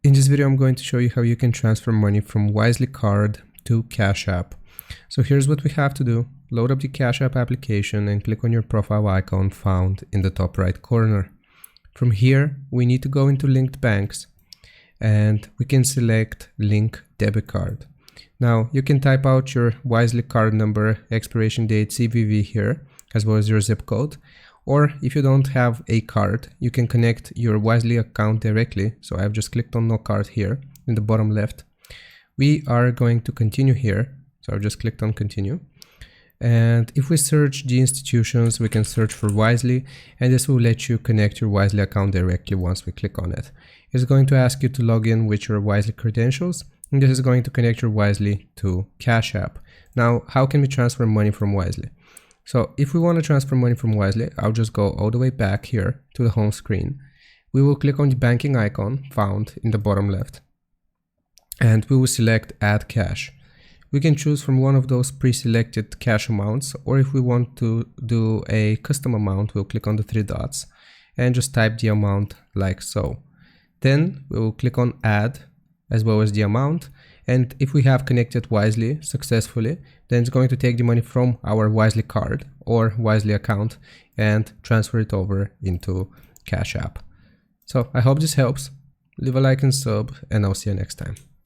In this video, I'm going to show you how you can transfer money from Wisely Card to Cash App. So here's what we have to do. Load up the Cash App application and click on your profile icon found in the top right corner. From here, we need to go into linked banks and we can select link debit card. Now you can type out your Wisely card number, expiration date, CVV here, as well as your zip code. Or if you don't have a card, you can connect your Wisely account directly. So I've just clicked on no card here in the bottom left. We are going to continue here. So I've just clicked on continue. And if we search the institutions, we can search for Wisely, and this will let you connect your Wisely account directly once we click on it. It's going to ask you to log in with your Wisely credentials, and this is going to connect your Wisely to Cash App. Now, how can we transfer money from Wisely? So if we want to transfer money from Wisely, I'll just go all the way back here to the home screen. We will click on the banking icon found in the bottom left, and we will select Add Cash. We can choose from one of those pre-selected cash amounts, or if we want to do a custom amount, we'll click on the three dots and just type the amount like so. Then we will click on Add as well as the amount. And if we have connected Wisely successfully, then it's going to take the money from our Wisely card or Wisely account and transfer it over into Cash App. So I hope this helps. Leave a like and sub, and I'll see you next time.